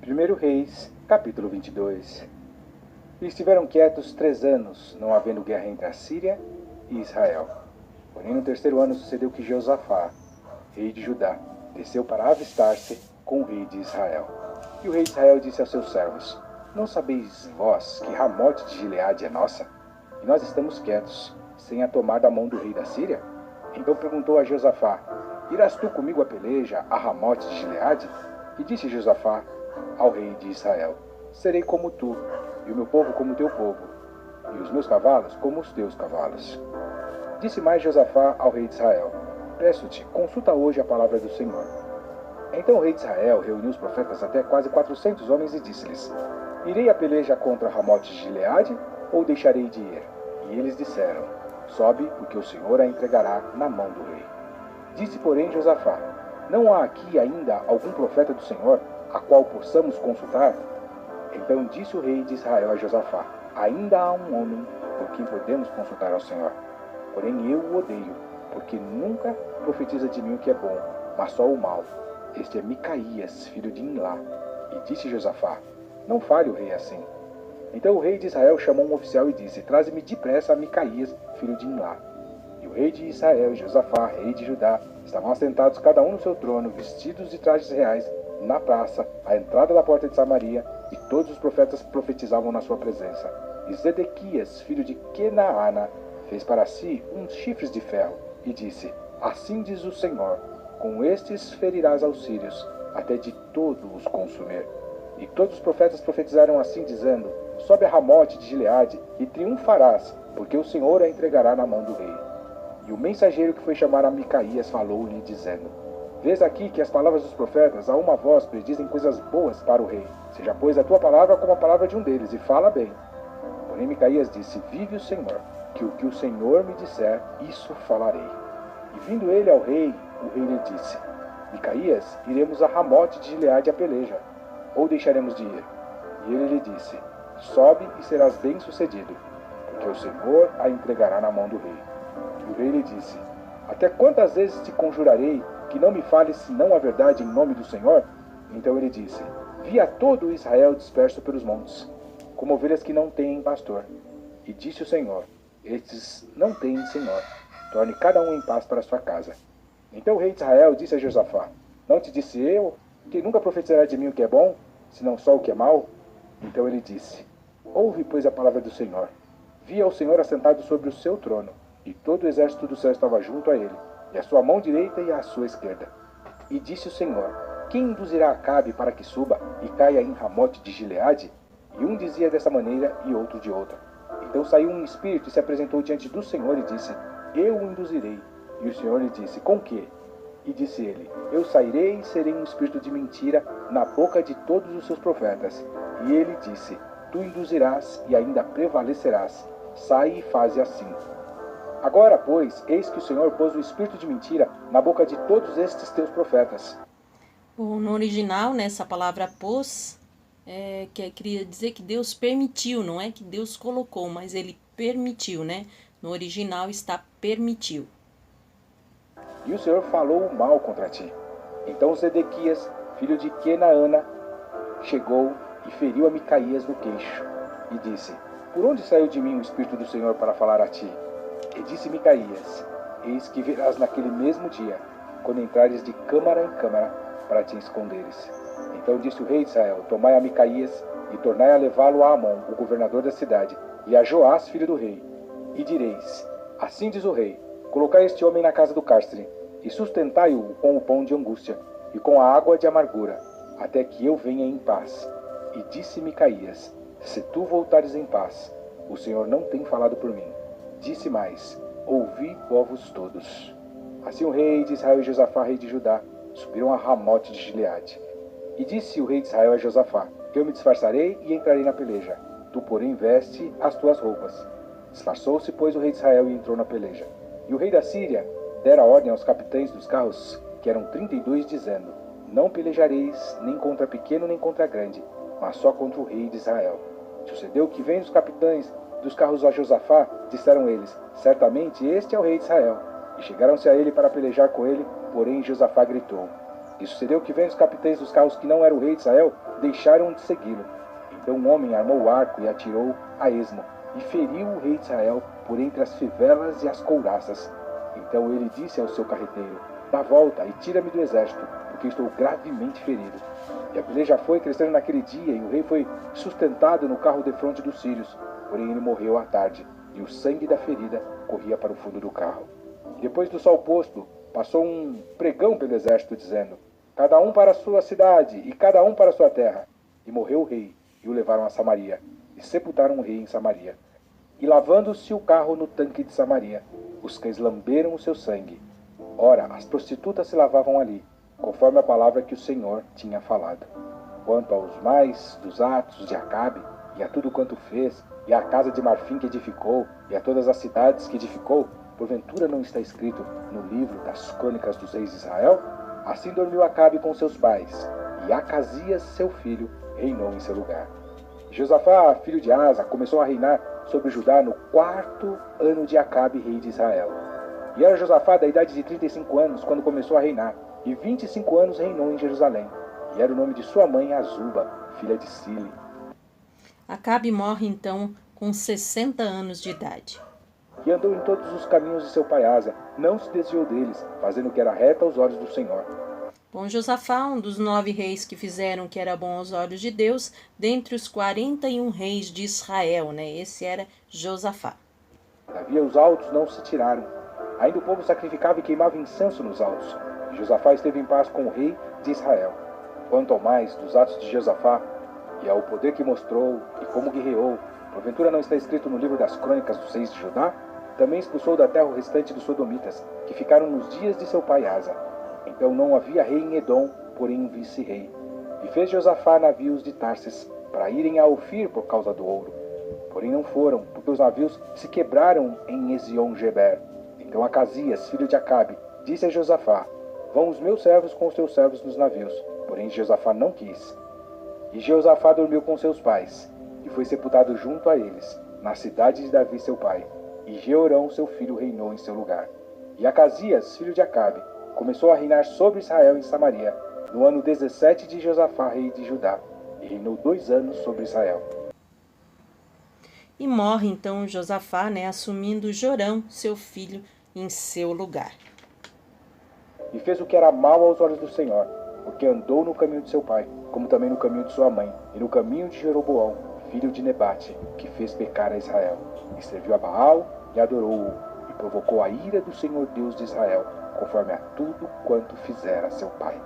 1 Reis, capítulo 22. E estiveram quietos 3 anos, não havendo guerra entre a Síria e Israel. Porém, no 3º ano sucedeu que Josafá, rei de Judá, desceu para avistar-se com o rei de Israel. E o rei de Israel disse aos seus servos: Não sabeis vós que Ramote de Gileade é nossa? E nós estamos quietos, sem a tomar da mão do rei da Síria? Então perguntou a Josafá: Irás tu comigo a peleja a Ramote de Gileade? E disse Josafá ao rei de Israel: Serei como tu, e o meu povo como o teu povo, e os meus cavalos como os teus cavalos. Disse mais Josafá ao rei de Israel: Peço-te, consulta hoje a palavra do Senhor. Então o rei de Israel reuniu os profetas até quase 400 homens e disse-lhes: Irei a peleja contra Ramote de Gileade, ou deixarei de ir? E eles disseram: Sobe, porque o Senhor a entregará na mão do rei. Disse, porém, Josafá: Não há aqui ainda algum profeta do Senhor, a qual possamos consultar? Então disse o rei de Israel a Josafá: Ainda há um homem por quem podemos consultar ao Senhor. Porém eu o odeio, porque nunca profetiza de mim o que é bom, mas só o mal. Este é Micaías, filho de Imlá. E disse Josafá: Não fale o rei assim. Então o rei de Israel chamou um oficial e disse: Traze-me depressa a Micaías, filho de Imlá. E o rei de Israel e Josafá, rei de Judá, estavam assentados cada um no seu trono, vestidos de trajes reais, na praça, à entrada da porta de Samaria, e todos os profetas profetizavam na sua presença. E Zedequias, filho de Kenaana, fez para si uns chifres de ferro, e disse: Assim diz o Senhor, com estes ferirás aos sírios, até de todo os consumir. E todos os profetas profetizaram assim, dizendo: Sobe a Ramote de Gileade, e triunfarás, porque o Senhor a entregará na mão do rei. E o mensageiro que foi chamar a Micaías falou-lhe, dizendo: Vês aqui que as palavras dos profetas a uma voz predizem coisas boas para o rei. Seja, pois, a tua palavra como a palavra de um deles, e fala bem. Porém Micaías disse: Vive o Senhor, que o que o Senhor me disser, isso falarei. E vindo ele ao rei, o rei lhe disse: Micaías, iremos a Ramote de Gileade a peleja, ou deixaremos de ir? E ele lhe disse: Sobe e serás bem-sucedido, porque o Senhor a entregará na mão do rei. E o rei lhe disse: Até quantas vezes te conjurarei que não me fales senão a verdade em nome do Senhor? Então ele disse: Vi a todo Israel disperso pelos montes, como ovelhas que não têm pastor. E disse o Senhor: Estes não têm Senhor. Torne cada um em paz para sua casa. Então o rei de Israel disse a Josafá: Não te disse eu que nunca profetizará de mim o que é bom, senão só o que é mau? Então ele disse: Ouve, pois, a palavra do Senhor. Via o Senhor assentado sobre o seu trono, e todo o exército do céu estava junto a ele, e a sua mão direita e a sua esquerda. E disse o Senhor: Quem induzirá Acabe para que suba e caia em Ramote de Gileade? E um dizia dessa maneira e outro de outra. Então saiu um espírito e se apresentou diante do Senhor e disse: Eu o induzirei. E o Senhor lhe disse: Com que? E disse ele: Eu sairei e serei um espírito de mentira na boca de todos os seus profetas. E ele disse: Tu induzirás e ainda prevalecerás. Sai e faze assim. Agora, pois, eis que o Senhor pôs o espírito de mentira na boca de todos estes teus profetas. Bom, no original, né, essa palavra pôs, queria dizer que Deus permitiu, não é que Deus colocou, mas Ele permitiu, né? No original está permitiu. E o Senhor falou o mal contra ti. Então Zedequias, filho de Kenaana, chegou e feriu a Micaías no queixo, e disse: Por onde saiu de mim o Espírito do Senhor para falar a ti? E disse Micaías: Eis que verás naquele mesmo dia, quando entrares de câmara em câmara, para te esconderes. Então disse o rei de Israel: Tomai a Micaías, e tornai a levá-lo a Amon, o governador da cidade, e a Joás, filho do rei. E direis: Assim diz o rei: Colocai este homem na casa do cárcere, e sustentai-o com o pão de angústia, e com a água de amargura, até que eu venha em paz. E disse Micaías: Se tu voltares em paz, o Senhor não tem falado por mim. Disse mais: Ouvi, povos todos. Assim o rei de Israel e Josafá, rei de Judá, subiram a Ramote de Gileade. E disse o rei de Israel a Josafá: Eu me disfarçarei e entrarei na peleja. Tu, porém, veste as tuas roupas. Disfarçou-se, pois, o rei de Israel e entrou na peleja. E o rei da Síria dera ordem aos capitães dos carros, que eram 32, dizendo: Não pelejareis nem contra pequeno nem contra grande, mas só contra o rei de Israel. Sucedeu que, vendo os capitães dos carros a Josafá, disseram eles: Certamente este é o rei de Israel. E chegaram-se a ele para pelejar com ele, porém Josafá gritou: E sucedeu que, vendo os capitães dos carros que não era o rei de Israel, deixaram de segui-lo. Então um homem armou o arco e atirou a esmo, e feriu o rei de Israel por entre as fivelas e as couraças. Então ele disse ao seu carreteiro: dá volta e tira-me do exército, porque estou gravemente ferido. E a peleja foi crescendo naquele dia, e o rei foi sustentado no carro defronte dos sírios. Porém ele morreu à tarde, e o sangue da ferida corria para o fundo do carro. E depois do sol posto, passou um pregão pelo exército, dizendo: cada um para a sua cidade, e cada um para a sua terra. E morreu o rei, e o levaram a Samaria, e sepultaram o rei em Samaria. E lavando-se o carro no tanque de Samaria, os cães lamberam o seu sangue. Ora, as prostitutas se lavavam ali, conforme a palavra que o Senhor tinha falado. Quanto aos mais dos atos de Acabe, e a tudo quanto fez, e à casa de marfim que edificou, e a todas as cidades que edificou, porventura não está escrito no livro das crônicas dos reis de Israel? Assim dormiu Acabe com seus pais, e Acasias, seu filho, reinou em seu lugar. Josafá, filho de Asa, começou a reinar sobre Judá no 4º ano de Acabe, rei de Israel. E era Josafá da idade de 35 anos quando começou a reinar, e 25 anos reinou em Jerusalém. E era o nome de sua mãe Azuba, filha de Sile. Acabe morre então com 60 anos de idade. E andou em todos os caminhos de seu pai Asa, não se desviou deles, fazendo o que era reto aos olhos do Senhor. Bom, Josafá, um dos 9 reis que fizeram o que era bom aos olhos de Deus, dentre os 41 reis de Israel, né? Esse era Josafá. Todavia os altos não se tiraram. Ainda o povo sacrificava e queimava incenso nos altos. E Josafá esteve em paz com o rei de Israel. Quanto ao mais dos atos de Josafá, e ao poder que mostrou, e como guerreou, porventura não está escrito no livro das crônicas dos reis de Judá? Também expulsou da terra o restante dos sodomitas, que ficaram nos dias de seu pai Asa. Então não havia rei em Edom, porém um vice-rei. E fez Josafá navios de Tarsis, para irem a Ofir por causa do ouro. Porém não foram, porque os navios se quebraram em Ezion-Geber. Então Acasias, filho de Acabe, disse a Josafá: vão os meus servos com os teus servos nos navios. Porém Josafá não quis. E Josafá dormiu com seus pais, e foi sepultado junto a eles, na cidade de Davi seu pai. E Jeorão seu filho reinou em seu lugar. E Acasias, filho de Acabe, começou a reinar sobre Israel em Samaria, no ano 17 de Josafá, rei de Judá, e reinou 2 anos sobre Israel. E morre então Josafá, né, assumindo Jorão, seu filho, em seu lugar. E fez o que era mal aos olhos do Senhor, porque andou no caminho de seu pai, como também no caminho de sua mãe, e no caminho de Jeroboão, filho de Nebate, que fez pecar a Israel. E serviu a Baal e adorou-o, e provocou a ira do Senhor Deus de Israel, conforme a tudo quanto fizera seu pai.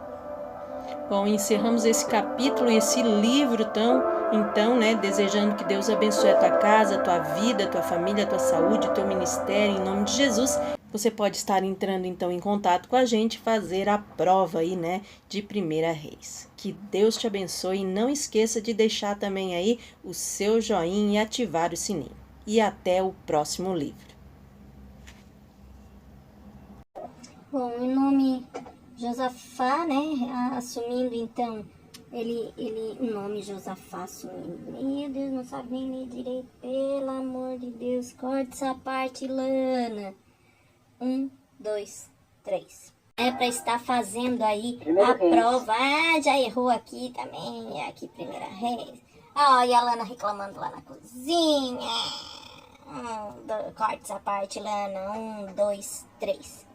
Bom, encerramos esse capítulo, esse livro então, né, desejando que Deus abençoe a tua casa, a tua vida, a tua família, a tua saúde, o teu ministério, em nome de Jesus. Você pode estar entrando então em contato com a gente, fazer a prova aí, né, de 1 Reis. Que Deus te abençoe e não esqueça de deixar também aí o seu joinha e ativar o sininho. E até o próximo livro. Bom, em nome Josafá, né, assumindo então, o nome Josafá assumindo. Meu Deus, não sabe nem ler direito, pelo amor de Deus, corta essa parte, Lana. 1, 2, 3. É para estar fazendo aí a prova. Ah, já errou aqui também, aqui 1 Reis. Ó, e a Lana reclamando lá na cozinha. Corta essa parte, Lana. 1, 2, 3.